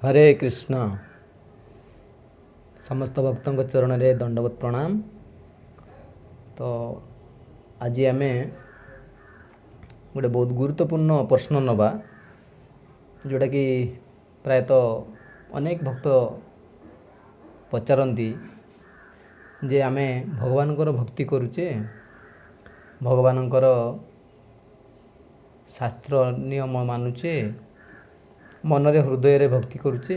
हरे कृष्ण। समस्त भक्तों चरण रे दंडवत प्रणाम। तो आज आम गोटे बहुत गुरुत्वपूर्ण प्रश्न नवा जोटा कि प्रायतः अनेक भक्त पचारती जे आमे भगवानकर भक्ति करुचे, भगवानकर शास्त्र नियम मानुचे, मनरे हृदय रे भक्ति करुचे,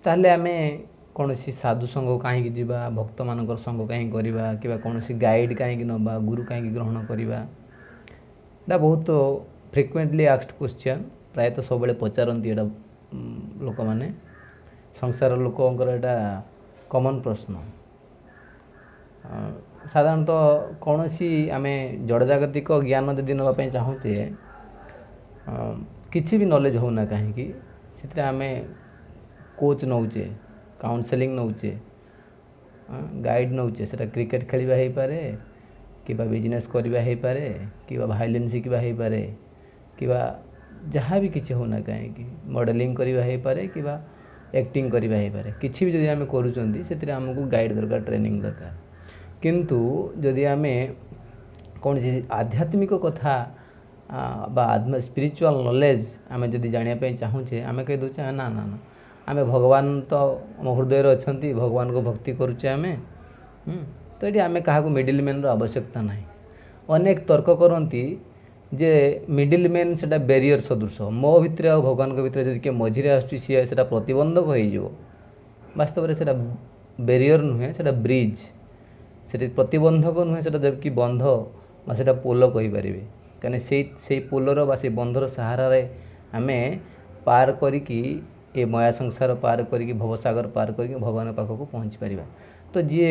ताहले आमे कौन सी साधु संग कहीं जावा, भक्त मानकर संग कहीं करवा, कि कौन सी गाइड कहीं नवा, गुरु कहीं ग्रहण करवा। एटा बहुत फ्रिक्वेंटली आस्क्ड क्वेश्चन, प्रायतः सब बेले पचारती एटा लोक माने, संसार लोकंकर एटा कॉमन प्रश्न। साधारणतः कौन सी आमे जड़जागतिक ज्ञान जदि नापी चाहूचे, किसी भी नॉलेज होना कहीं से आमे कोच नौचे, काउंसलिंग नौचे, गाइड नौचे, से क्रिकेट खेलवा हो पारे, कि बिजनेस करवा हो पारे, कि भायोलिन शिखा हो पारे, कि जहाँ भी किसी होना कहीं मॉडलिंग करवा हो पारे, कि एक्टिंग करवा हो पारे, किसी भी जदि आमे करूचंती से आमको गाइड दरकार, ट्रेनिंग दरकार। किंतु जदि आमे कौन सी आध्यात्मिक कथा बा स्पिरिचुअल नॉलेज आमे जदि जानिया चाहूचे, आमे कह दूचे ना ना ना आमे भगवान तो आम हृदय अच्छा, भगवान को भक्ति करुचे आमे। तो ये आमे क्या मिडिल मैन रो आवश्यकता ना। अनेक तर्क करती जे मिडिल मैन से बैरियर सदृश, मो भितर आ भगवान भितर जब किए मझे आसूँ सी से प्रतिबंधक हो, वास्तव में से बैरियर नुहे, से ब्रिज, से प्रतिबंधक नुहे, से जबकि बंध से पोल कहीपर, कहीं से पोलर बा से बंधर सहारा आमे पार करिकी ए माया संसार पार करिकी भवसागर पार करिकी भगवान पाखक पहुँची पारिबा। तो जी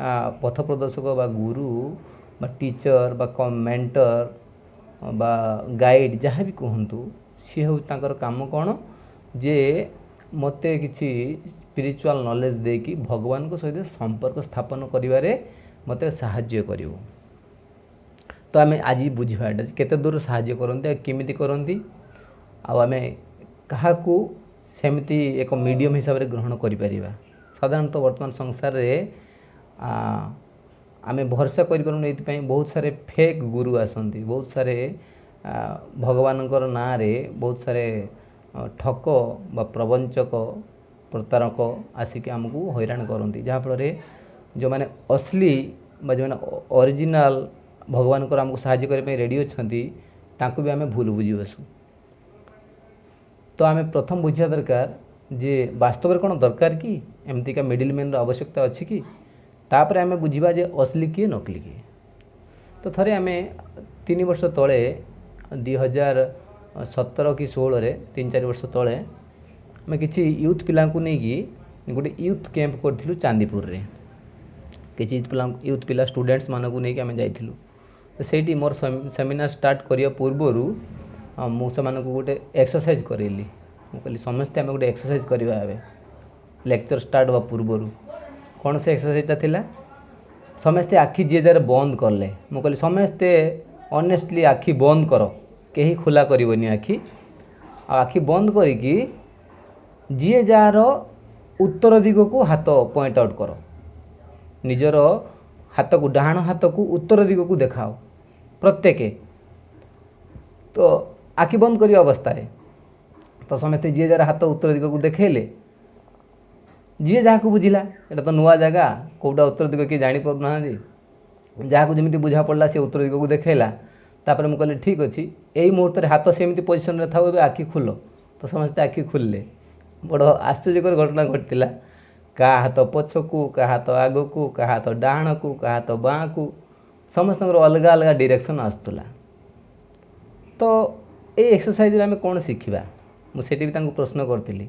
पथ प्रदर्शक बा गुरु बा टीचर बा मेंटर बा गाइड जहाँ भी कहतु, सी हूँ तांकर काम कौन जे मते किसी स्पिरिचुअल नॉलेज देकी भगवान को सहित संपर्क स्थापन करिवारे मते सहाय्य करिवो। तो आमे आज बुझा केते दूर सहाय्य करते, केमिति करती, आमे काहाकू सेमती एक मीडियम हिसाब से ग्रहण करिपारिबा। साधारणतः वर्तमान संसार रे आमे भरोसा करिपारुन, एथि बहुत सारे फेक गुरु आसंती, बहुत सारे भगवानकर ना रे बहुत सारे ठक बा प्रवंचक प्रतारक आसिक आमको हैरान करती, जहाँफल जो मैंने असली जो मैंने ओरिजिनल भगवान को आमको साहाय्य करने रेडी अच्छा तांको भी आमे भूल बुझी बसु। तो आमे प्रथम बुझा दरकार जे वास्तव में कौन दरकार कि एमती का मिडिल मैन आवश्यकता अच्छी कि, तापर आमे बुझा जे असली किए नकली किए। तो थरे आमे 3 वर्ष तले 2017 कि 16 रे 3-4 वर्ष तले आमे किसी यूथ पिला को नहीं गोटे यूथ कैंप करूँ चांदीपुर रे, किसी यूथ पिला स्टूडेंट्स मानक नहीं आमे जाइथिलु। तो सेठी मोर सेमिनार स्टार्ट करिया पूर्वरु मुझे गोटे एक्सरसाइज करेली, कहली समस्ते आम गोटे एक्सरसाइज करवा ए लेक्चर स्टार्ट हवा पूर्वर। कौन से एक्सरसाइजटा थिला, समस्ते आखि जी जार बंद कले, मुझे समस्ते ऑनेस्टली आखि बंद कर, कहीं खोला करनी आखि, आखि बंद करिकी जी जार उत्तर दिग को हाथ पॉइंट आउट कर, निजर हाथ को डाहाण हाथ को उत्तर दिग को देखाओ प्रत्येक। तो आखि बंद कर अवस्था, तो समस्ते जी जार हाथ उत्तर दिग को देखले, जी जहाँ को बुझिला, एटा तो नुआ जगह कौटा उत्तर दिग किए जापर ना, जहाँ को जमी बुझा पड़ा सी उत्तर दिग को देखला। तापर मुझे कहली ठीक अच्छे, यही मुहूर्त हाथ सेमती पोजिशन में था, आखि खुल। तो समस्ते आखि खुलले, बड़ आश्चर्यकर घटना घटला। का हाथ पछकू, का हाथ आग को, का हाथ डाण को, का हाथ बाँ को, समस्त अलग अलग डायरेक्शन आसला। तो ये एक्सरसाइज आम कौन शिखा, मुझे भी प्रश्न करी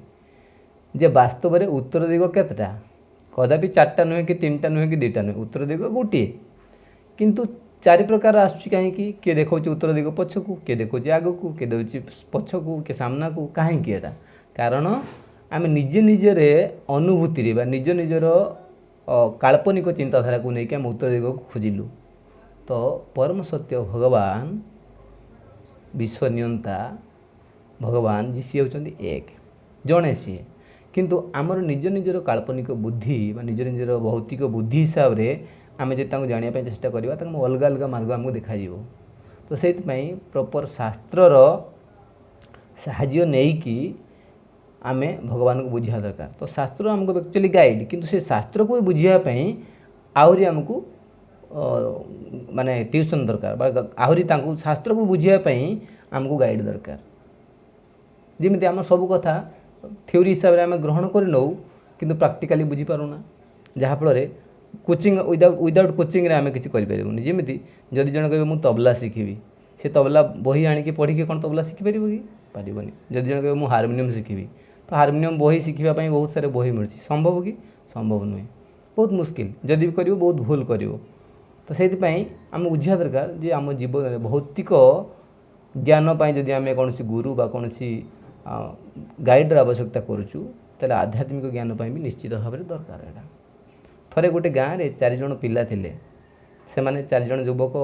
जे वास्तव में उत्तर दिग केतटा, कदापि 4टा नुहे कि 3टा नुहे कि 2टा नुहे, उत्तर दिग गोटे, किंतु 4 प्रकार आसूँ कहीं किए देखा उत्तर दिग पछकू, किए देखा आग को, किए देखिए पछकू, किए सामना को, कहीं कारण आम निजे निजे अनुभूति निज निजर काल्पनिक चिंताधारा को लेकिन आम उत्तर दिग को खोजिलु। तो परम सत्य भगवान विश्व नियंता भगवान जी सी होती एक। जड़े सी किंतु आमर निज निजर काल्पनिक बुद्धि निज निजर भौतिक बुद्धि हिसाब से आम जो जानापी चेष्टा करवा अलग अलग मार्ग आमको देखा तो से प्रॉपर शास्त्रर साहाय्य नहीं कि आमे भगवान को बुझा दरकार तो शास्त्र आमको एक्चुअली गाइड किंतु से शास्त्र को बुझापी आहरी आमको माने ट्यूशन दरकार आहरी शास्त्र को बुझापी आमको गाइड दरकार जमी आम सब कथा थ्योरी हिसाब से आम ग्रहण कर नौ कि प्राक्टिकाली बुझीपारूना जहाँफल कोचिंग विदाउट कोचिंग आम किसी करें जमी जदि जन कहे मुझे तबला शिखी से तबला बही आणिकी पढ़ी कौन तबला शिखिपर कि पारबनी जदि जन कहे मुझे हारमोनियम शिखी तो हारमोनियम बही शिखापी बहुत सारे बही मिलूँ संभव कि संभव नुहे बहुत मुस्किल जदि भी कर बहुत भूल कर तो से आम बुझा दरकार जे आम जीवन भौतिक ज्ञान जदि आम कौन गुरु बा कौन गाइडर आवश्यकता करुचु तेल आध्यात्मिक ज्ञान भी निश्चित भाव में दरकार है थरे गोटे गाँव में 4 जन पिला थिले से माने 4 जन युवक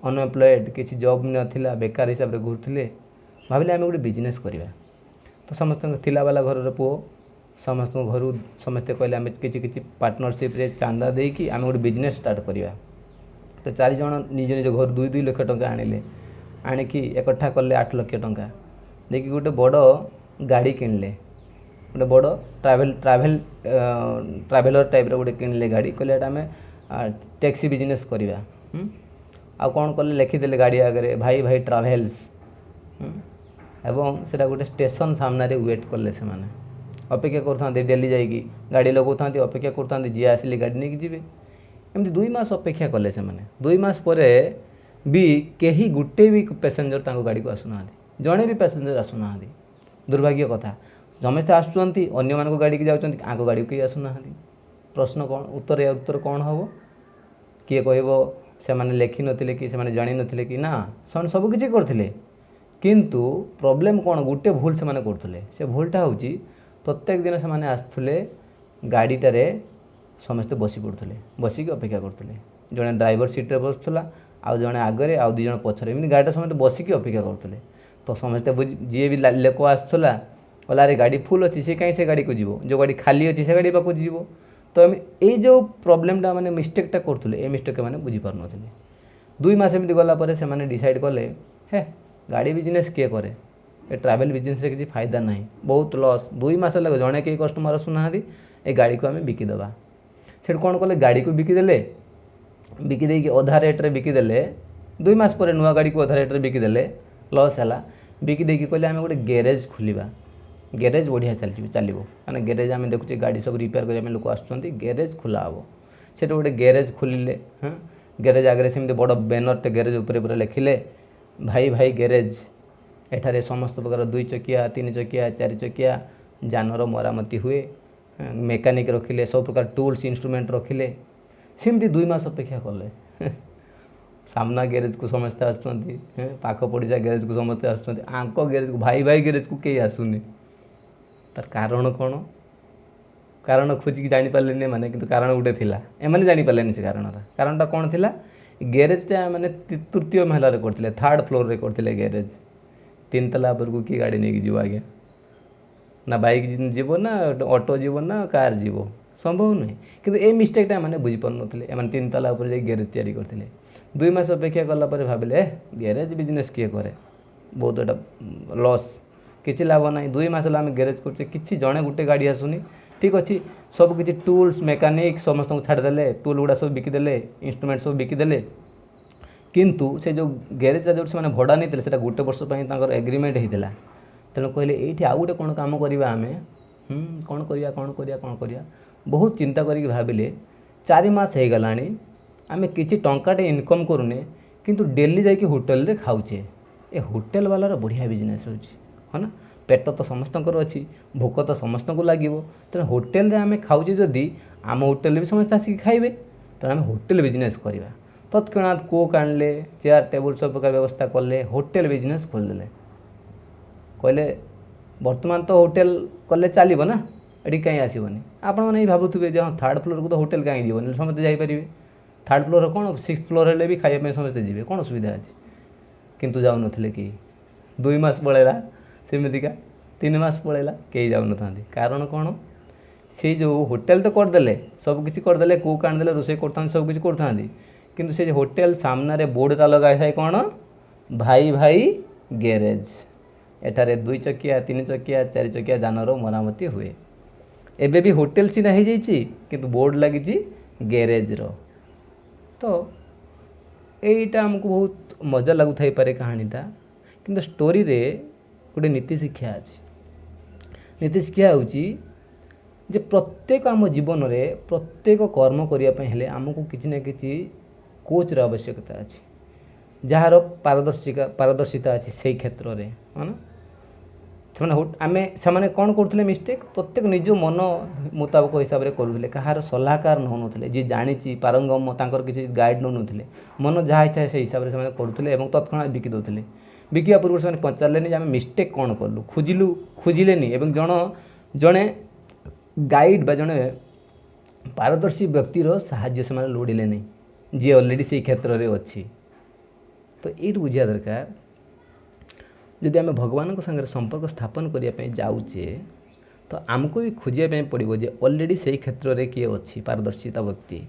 अनएम्प्लॉयड किसी जॉब नाला बेकार हिसाब से घूरुले भाविले आम गोटे बिजनेस करवा तो समस्त थिला वाला घर पुओ समस्त घर समस्ते कहले आम किसी पार्टनरशिप रे चांदा देकी आम गोटे बिजनेस स्टार्ट करवा तो 4 जन निज निज घर 2-2 लाख टंका आणिले आणिकी एकठा कले 8 लाख टंका देखिए गोटे बड़ गाड़ी किणले गोटे बड़ ट्राभेलर टाइप गोटे किणले गाड़ी कहले आम टैक्सी बिजनेस करवा आ कौन कले लिखिदे गाड़ी आगे भाई भाई ट्राभेल्स एवं सेटा गोटे स्टेशन सामने वेट कले से माने अपेक्षा करते डेली जाइए गाड़ी लगौता अपेक्षा करते जी आसिले गाड़ी नहीं जीवे एमती 2 मास अपेक्षा कले से माने 2 मास पर भी कहीं गोटे भी पैसेंजर गाड़ी को आसुना जड़े भी पैसेंजर आसुना दुर्भाग्य कथा समस्ते आसुँच अन्य मान गाड़ी की जाऊँ आग गाड़ी को आसुना प्रश्न कौन उत्तर कौन हम किए कह से मैंने लिखि नथिले कि से जानी नथिले कि ना से सब किसी करथिले किंतु प्रॉब्लम कौन गोटे भूल से माने करथिले से भूलटा होची प्रत्येक दिन से माने आसुले गाड़ीटारे समस्ते बसी पड़ुले बसिक अपेक्षा करथिले जड़े ड्राइवर सीट रे बसुला आउ जड़े आगे आउ 2 जन पछरे एमती गाड़ी समस्ते बसिक अपेक्षा करथिले तो समस्ते जी भी लोक आसुला कहला अरे गाड़ी फुल अच्छी से कहीं से गाड़ी को जीव जो गाड़ी खाली अच्छी से गाड़ी पाक जीव तो ये जो प्रोब्लेमटा माने मिस्टेकटा करथुले ए मिस्टेक माने बुझी पार नथिले 2 मास एमती गला पर से माने डिसाइड कले हे गाड़ी बिजनेस किए करे ए ट्रैवल बिजनेस रे किसी फायदा नहीं बहुत लॉस 2 मास लगे जड़े कई कस्टमर आसुना ए गाड़ी को आम बिकिदेवा से कौन कले गाड़ी को बिकिदेले बिकिदे अधा रेट्रे बिकिदेले 2 मास पर नुआ गाड़ी को अधा रेट्रे बिकिदेले लॉस है बिकिदे कहले आम गोटे गैरेज खोलिबा गैरेज बढ़िया चलो मैंने गैरेज आम देखुचे गाड़ी सब रिपेयर करने लोक आसुँच गैरेज खोला हे से गोटे गैरेज खोलिले हाँ गैरेज आगे सेमती बड़ बैनरटे गैरेज उपर पूरा लिखिले भाई भाई गैरेज एठारे समस्त प्रकार 2 चकिया 3 चकिया 4 चकिया जानर मरामती हुए मेकानिक रखिले सब प्रकार टूल्स इंस्ट्रूमेंट रखिले सेमती 2 मास अपेक्षा कले सामना गैरेज को समस्ते आसुँच पाख पड़िशा गैरेज को समस्ते आसुँच आंक गैरेज को भाई भाई गैरेज को कई आसुनी तार कारण कौन कारण खोजिकी जापारे मैंने कि कारण गोटे थिला एमाने जापारे से कारणटा कौन थिला गैरेजटा मैंने 3य महलार करते 3rd फ्लोर रे करते गैरेज 3 तला पर को किए गाड़ी नहीं जीव आज्ञा ना बाइक जीव ना ऑटो जीव ना कार जीव संभव नुहे कि ए मिस्टेकटा मैंने बुझीपार ना 3 तला पर गैरेज तैयारी करते 2 मास अपेक्षा कलापर भाविले गैरेज बिजनेस किए करे बहुत एटा लॉस किसी लाभ ना 2 मास आम गैरेज करचे कि जड़े गोटे गाड़ी आसुनी ठीक अच्छे सब किसी टूल्स मेकानिक समस्त को छाड़देले टूल गुड़ा सब बिकिदेले इंस्ट्रूमेंट सब बिकिदेले किंतु से जो गैरेज जो से भड़ा नहीं से गोटे वर्ष एग्रीमेंट होता तेणु कहले ये आउ गोटे कौन कम करवा आम कौन करिया कौन करिया कौन करिया बहुत चिंता करके भाविले 4 मास हो गला आम किसी टंकाटे इनकम करूने किंतु डेली जाकि होटेल रे खाऊचे ए होटेल वालार बढ़िया बिजनेस होची है ना पेट तो समस्त अच्छी भोक तो समस्त को लगे तेना होटेल आम खाऊे जदि आम होटेल भी समस्त आसिक खाइबे तेना आम होटेल बिजनेस करवा तत्क्षणात कोक आणले चेयर टेबुल सब प्रकार व्यवस्था कले होटेल बिजनेस खोलदेले कहले बर्तमान तो होटेल कले चलो ना ये कहीं आसबनी आपण मैंने भावुवे हाँ 3rd फ्लोर को तो होटेल कहीं जीवन समस्ते जापरेंगे 3rd फ्लोर कौन 6th फ्लोर हेल्ले भी खाइबा समस्ते जी कौन सुविधा अच्छी किंतु जाऊन कि 2 मास पड़ेगा सेमतिका 3 मास पलैला कई जाऊन था कारण कौन से जो होटेल तो करदे सबकि करदे कुक आनिदे रोषे कर सबकि कर किंतु से होटेल सामने बोर्डटा लगा था कौन भाई भाई गैरेज एठारे 2 चकिया 3 चकिया 4 चकिया जानर मरामती हुए एबे भी होटेल सीना हो जाइए किंतु बोर्ड लगी गैरेज रो तो यहीटा आमको बहुत मजा लगु थाई पारे कहानीटा किंतु स्टोरी रे गोटे नीति शिक्षा अच्छी नीति शिक्षा होची जे प्रत्येक आम जीवन रे प्रत्येक कर्म करने हेले आमको किसी ना किसी कोच र आवश्यकता अच्छी जार पारदर्शिता अच्छी से क्षेत्र में हाँ से कौन करुले मिस्टेक प्रत्येक निज मन मुताबक हिसाब से करुले कहार सलाहकार नौन जी जानी पारंगम तांकर किसी गाइड नौन मन जहाँ इच्छा से हिसाब से करुले तत्क्षणात बिकी दौले बिकिया पूर्व से पचारे आम मिस्टेक कौन कलु खोजिले जन जड़े गाइड बा जड़े पारदर्शी व्यक्तिर साहाय्य से लोड़िले नहीं जी अलरेडी से क्षेत्र में अच्छी तो ये बुझा दरकार जदि आम भगवान संगे संपर्क स्थापन करने जाऊे तो आमको भी खोजापी पड़ो जे अलरेडी से क्षेत्र में किए अच्छी पारदर्शिता व्यक्ति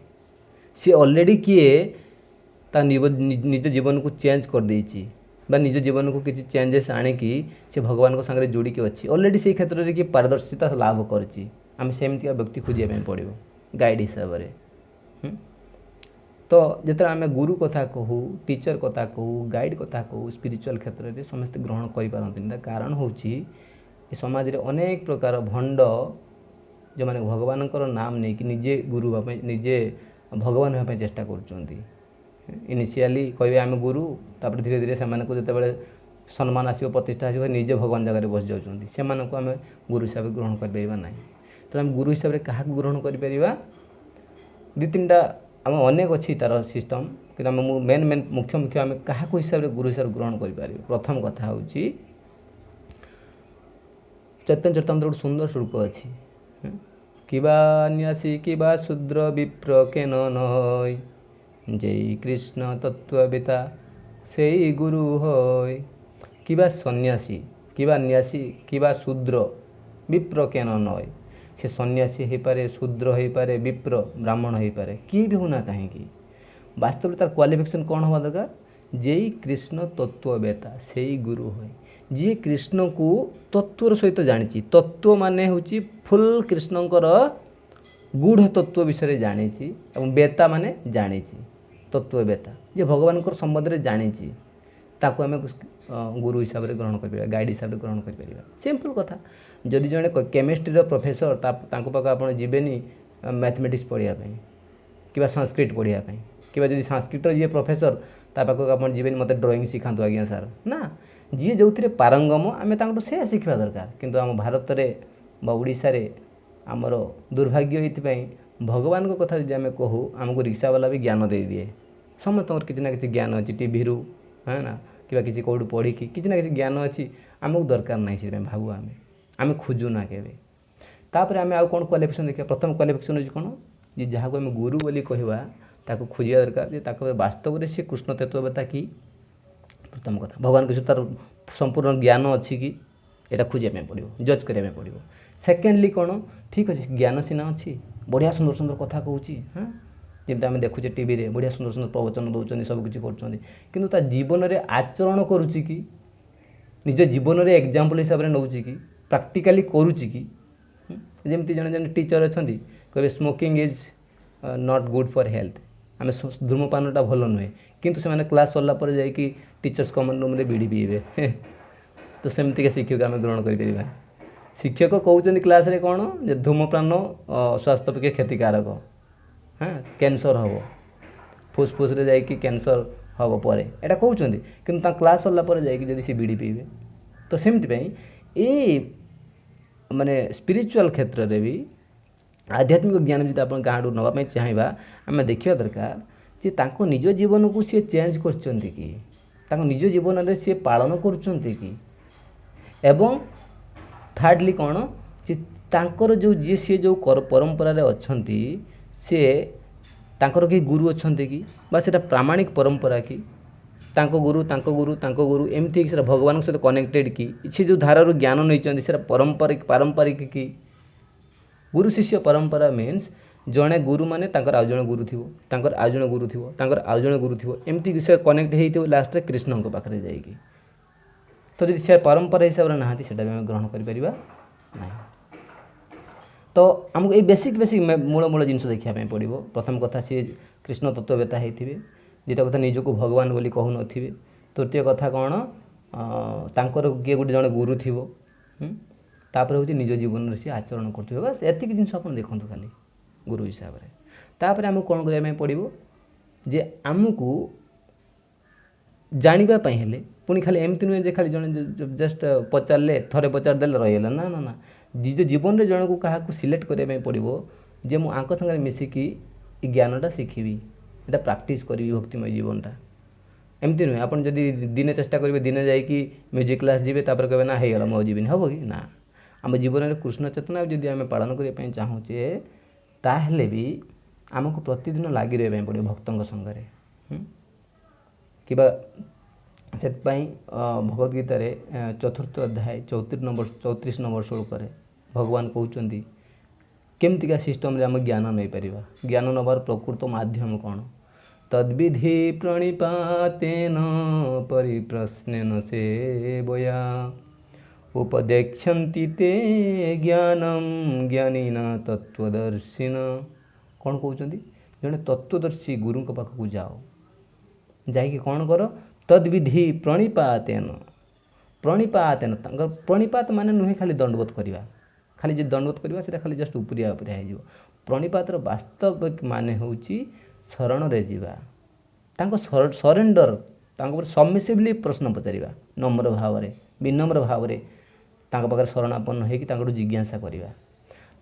सी अलरेडी किए निज जीवन को चेंज कर देछि बा निज जीवन को किसी चेंजेस आणिकी से भगवान संगे जोड़िकी अच्छी अलरेडी से क्षेत्र में किए पारदर्शिता लाभ करछि आम सेमती व्यक्ति खोजापी पड़ो गाइड हिसाब से तो जिते आम गुरु कथा कहू टीचर कथा कहू गाइड कथा कहू स्पिरिचुअल क्षेत्र में समस्त ग्रहण कर कारण हूँ समाज रे अनेक प्रकार भंड जो मैंने भगवान नाम नहीं कि निजे गुरु निजे भगवान होगापी चेष्टा करिनिशियाली कहे आम गुरु तापर धीरे धीरे से जो सम्मान आसो प्रतिष्ठा आसो निजे भगवान जगह बस जाऊँ से आम गुरु हिसाब से ग्रहण कर ना तो आम गुरु हिसाब से क्या ग्रहण कर दी तीन आम अनेक अच्छी तार सिस्टम कि मेन मेन मुख्य आम क्या हिसाब से गुरु हिसाब से ग्रहण कर प्रथम कथा हूँ चैतन्य चरितामृत गोटे सुंदर श्लोक अच्छी किबा न्यासी किबा शूद्र विप्र केन नय जय कृष्ण तत्ववेता से गुरु होय किबा सन्यासी किबा न्यासी किबा शूद्र विप्र केन नय से सन्यासी हो पारे शूद्र हो पारे विप्र ब्राह्मण हो पारे किए भी होना कहीं वास्तव तार क्वालिफिकेशन कौन हवा दरकार जेई कृष्ण तत्ववेता से ही गुरु होय जी कृष्ण को तत्वर सहित जानी तत्व माने हूँ फुल कृष्णकर गूढ़ तत्व विषय जानी बेता माने जानी तत्ववेता जे भगवान संबंध में जानी ताको आम गुरु हिसाब से ग्रहण कर गाइड हिसाब से ग्रहण कर सिंपल कथा जदि जड़े केमिस्ट्री प्रोफेसर पाक आप जीवेनि मैथमेटिक्स पढ़ापी कि संस्कृत पढ़ापी कि जब संस्कृत जी प्रोफेसर पाक आप जीवेनि मत ड्राइंग शिखा आज्ञा सार ना जी जो पारंगम आम से शिखा दरकार किंतु आम भारत में ओडिशा रे आमर दुर्भाग्य ये भगवान को कथा जब आम कहूँ आमको रिक्शा वाला भी ज्ञान दे दिए समस्त किसी ना कि ज्ञान अच्छी टीवी रू है ना कि किसी कौट पढ़ी किसी ना कि ज्ञान अच्छी आमको दरकार ना से भावु आम खोजुना के तापर आम आउ कौन क्वालिफिकेशन देखा प्रथम क्वालिफिकेशन हो कौन जी जहाँ को आम गुरु बोली कहवा ताको खोजा दरकार जे वास्तव में सी कृष्ण तत्ववेता कि प्रथम कथा भगवान कृष्ण तार संपूर्ण ज्ञान अच्छी कि यहाँ खोजापी पड़ो जज कराया पड़ो सेकेंडली कौन ठीक अच्छे ज्ञान सीना अच्छी बढ़िया सुंदर सुंदर कथा कहूँ हाँ जमी आम देखुचे टीवी रे बढ़िया सुंदर सुंदर प्रवचन दौरान सबकि कर जीवन में आचरण करुच्ची कि निज जीवन में एग्जाम्पल हिसाब से नौची कि प्रैक्टिकली करुच्ची कि जमी जड़े जड़े टीचर अच्छा कहे smoking is not good for health आम धूमपानटा भल नुहे किंतु से क्लास सरला जाकि टीचर्स कमन रूम बीड़ी पीबे तो सेमती शिक्षक आम ग्रहण कर शिक्षक कहते क्लास रे कौन जे धूमपान स्वास्थ्य पक्षे क्षतिकारक हाँ कैंसर हम फुसफुस रे जाकि कैंसर हम पर यहाँ कहते कि क्लास सरला जाकि सी बीड़ी पीबे तो सेमती ये माने स्पिरिचुअल क्षेत्र में भी आध्यात्मिक ज्ञान जब आप गाँव नापी चाहवा आम देखा दरकार जे तांको निज जीवन को सी चेंज कर निज जीवन में सी पालन कर एवं थार्डली कौन जे तांकर जो जी सी जो परंपरा रे अच्छी सी तांकर कि गुरु अच्छा कि बा सेटा प्रामाणिक परंपरा कि तांको गुरु एमती से भगवान सहित कनेक्टेड कि से जो धारार ज्ञान नहीं से पारंपरिक कि गुरु शिष्य परंपरा मीन्स जड़े गुरु माने आउ जड़े गुरु थी आउ जड़े गुरु थी आउ जड़े गुरु थी एमती से कनेक्ट हो लास्ट में कृष्ण पाखे जाइए तो जब से परंपरा हिसाब से नहांती से ग्रहण करें ना तो आमको ये बेसिक मूल जिनस देखापी पड़ो प्रथम कथा सी कृष्ण तत्ववेता होते द्वितीय कथा निजक भगवान बोली कहू न तृतीय कथा कौन तांकर किए गोटे जड़े गुरु थी तापर हूँ निज जीवन से आचरण करें बस एति जिन आप देखूँ खाली गुरु हिसाब से तापर आमको कौन करने पड़ो जे आमको जानापी हेले पुणी खाली एमती नुहे जे खाली जड़े जस्ट पचारे थे पचारदे रहीगला ना ना ना निज जीवन में जन को क्या सिलेक्ट करने पड़ो जे मु आंक संगे मिसिकी ज्ञानटा शिखी एटा प्रैक्टिस करी भक्तिमय जीवनटा एमती नुहे आप दिने चेष्टा करेंगे दिने जाकि म्यूजिक क्लास जी कहे ना हो गला मुझे जीवन हम कि ना आम जीवन में कृष्ण चेतना जब आम पालन करने चाहूचे ताहले भी आमको प्रतिदिन लगी रहा पड़ो भक्तों संगे कि से भगवद गीतार चतुर्थ अध्याय 34 नंबर श्लोक भगवान कहते केमतिका सिस्टम रे आम ज्ञान नहीं पारिबा ज्ञान नबार प्रकृत माध्यम कौन तद्विधि प्रणिपातेन परिप्रश्नेन सेवया उपदेक्षन्ति ते ज्ञानम ज्ञानिना तत्वदर्शिन कौन कहते जड़े तत्वदर्शी गुरु पाखक जाओ जाकि कौन कर तद्विधि प्रणिपातेन प्रणिपात माने नुहे खाली दंडवत करवा खाली जो दंडवत करवा से खाली जस्ट उपरिया हो प्रणिपातर वास्तविक माने हूँ शरण रे जीवा सरेंडर सबमिसिवली प्रश्न पचार नम्र भाव विनम्र भाव पाखे शरणापन्न होकर जिज्ञासा करवा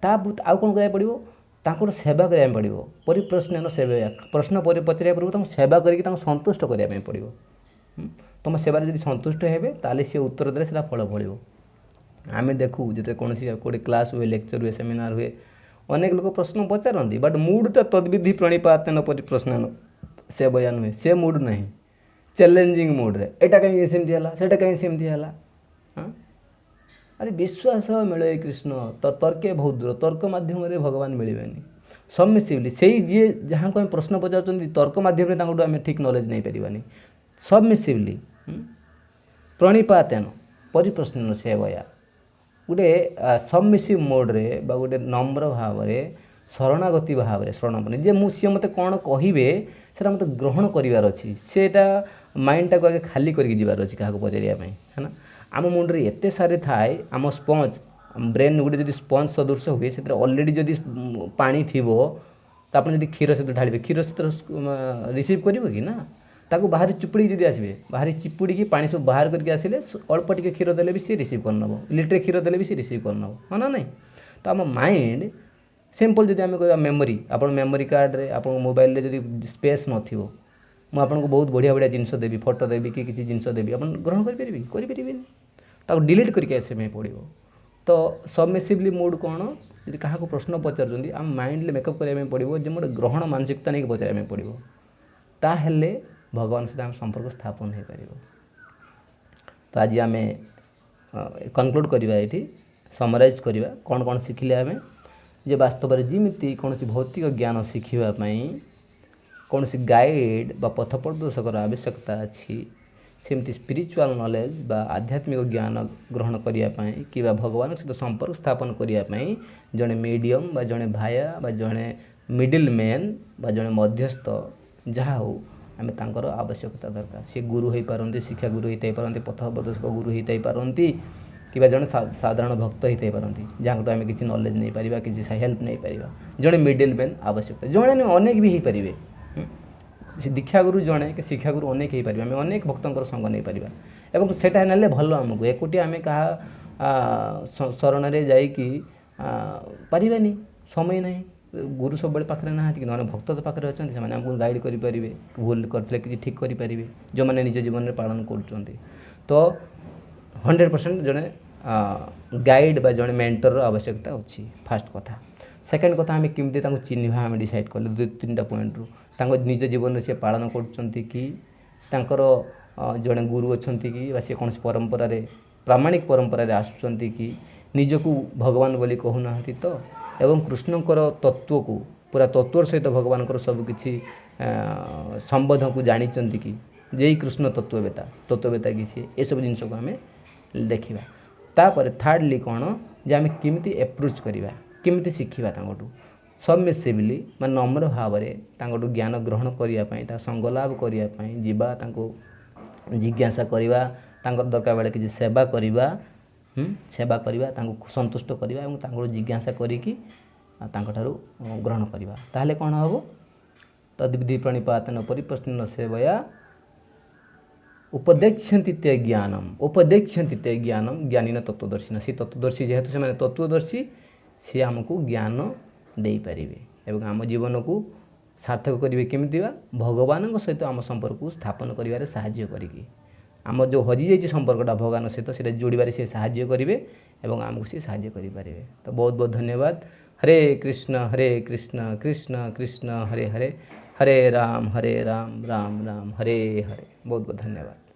आउ कौन करा पड़ो तांको सेवा करा पड़ो परिप्रश्न सेवा प्रश्न पचार पूर्व सेवा करके संतुष्ट करने पड़ो तुम सेवार जब संतुष्ट हे ताले सी उत्तर देले से फल फल आम देखू जो कौन गोटे क्लास हुए लेक्चर हुए सेमिनार हुए अनेक लोग प्रश्न पचारती बट मुडटा तद्विधि प्रणिपातेन परिप्रश्न सेवया नुहे से मुड नहीं चैलेंजिंग मुड्रे एटा कहीं सेमती है सेटा कहीं सेमती है अरे विश्वास मिले कृष्ण तो तर्के बहुत दूर तर्क माध्यम भगवान मिलबे सबमिसिवली से जी जहाँ को प्रश्न पचार तर्क माध्यम आम ठीक नॉलेज नहीं पारानी सबमिसिवली प्रणिपातेन परिप्रश्न सेवया गोटे सबमिसिव मोड्रे गोटे नम्र भाव शरणागति भाव शरणापन्न जे सी मत कौन कहे से मत ग्रहण करार अच्छी सेटा माइंड टाक आगे खाली करके जीवार अच्छी क्या पचारे है ना आम मुंडे एत सारे थाए आम स्पंज ब्रेन गोटे जब स्पंज सदृश हुए से अलरेडी जदि पानी थी तो आप क्षीर सहित ढाड़े क्षीर सहित रिसीव कर कि ना ताको बाहर चिपुड़ी जब आसवे बाहर चिपुड़ी पानी सब बाहर करके आसिले अल्प टिके क्षीर देले भी सी रिसीव करनब लिट्रे क्षीर देले भी सी रिसीव करनब हाँ ना नहीं तो आम माइंड सिंपल जब आम कह मेमोरी आप मेमोरी कार्ड रे आप मोबाइल रे जब स्पेस नथिबो मु आपको बहुत बढ़िया बढ़िया जिनस देवी फोटो देवी कि किसी जिनस देवी आप ग्रहण करें ताको डिलीट करके आसमे पड़ो तो सबमिसिवली मूड कौन यदि क्या प्रश्न पचार आम माइंड मेकअप कराया पड़ो जो मोटे ग्रहण मानसिकता नहीं पचार पड़ो ताहले भगवान सहित आम संपर्क स्थापन हो पार तो आज आम कनक्लूड करवा ये समराइज करवा कौन कौन शिखिले आम जे वास्तव में जमी कौन भौतिक ज्ञान शिखापी कौन गाइड बा पथ प्रदर्शकर आवश्यकता अच्छी सेमती स्पिरिचुअल नॉलेज बा आध्यात्मिक ज्ञान ग्रहण करने कि भगवान सहित संपर्क स्थापन करने जड़े मीडियम बा जड़े भाया बा जड़े मिडिल मैन बा जड़े मध्यस्थ जहाँ हो आम तांकर आवश्यकता दरकार सी गुरु हो पारती शिक्षा गुरु होता पारती पथ प्रदर्शक गुरु होता पारती कि जड़े साधारण भक्त होता पारती जहाँ आम किसी नॉलेज नहीं पारिबा किसी हेल्प नहीं पारिबा जड़े मिडिल मैन आवश्यकता जड़े अनेक भी हो पारे दीक्षा गुरु जड़े कि शिक्षा गुरु अनेक हो पारे आम अनेक भक्तों संग नहीं पारिबा एवं सेटा ना भल आमको एकुटिया आम क्या शरण में जाकि पारिबानी समय नहीं गुरु सब पाखे ना कि भक्त तो पाखे अच्छा से आमको गाइड करेंगे भूल करते कि ठीक करेंगे जो मैंने निज जीवन में पालन कर तो 100% जड़े गाइड बा जड़े मेंटर आवश्यकता अच्छी फास्ट कथा सेकेंड कथा आम केमती चिन्हवा आम डिसाइड कले 2-3टा पॉइंट रू निज जीवन में सी पालन कर जड़े गुरु अच्छा कि सी कौन परंपरा प्रामाणिक परंपरा आसुँच कि निजकू भगवान बोली कहूना तो एवं कृष्णकर तत्व को पूरा तत्वर सहित भगवान सबकि संबोध को जानी कि जे कृष्ण तत्ववेता कि सी ये सब जिनस को आम देखा तापर थार्डली कौन जे आम केमी एप्रोच करवा केमी शिखा सबमिसिवली मैं नम्र भाव में ज्ञान ग्रहण करने संगलाभ करने जीवा जिज्ञासा करवा दरकार बेले किसी सेवा करवा सेवा करवा संतुष्ट करवा जिज्ञासा करी ग्रहण करवा ताहले कौन हम तद्विधि प्रणिपातन परिप्रश्न सेवया उपदेक्षन्ति ते ज्ञानम ज्ञानी तत्वदर्शी सी तत्वदर्शी जेहेतु से तत्वदर्शी सी आमको ज्ञान दे पारे एवं आम जीवन को सार्थक करेंगे केमी भगवान सहित आम संपर्क को स्थापन कर साहाय्य करी आम जो हजि जाइए संपर्कटा भगवान सहित से जोड़े सी साहाय्य करेंगे एवं आमको सी साहाय्य करेंगे। तो बहुत बहुत धन्यवाद। हरे कृष्ण कृष्ण कृष्ण हरे हरे हरे राम राम राम हरे हरे। बहुत बहुत धन्यवाद।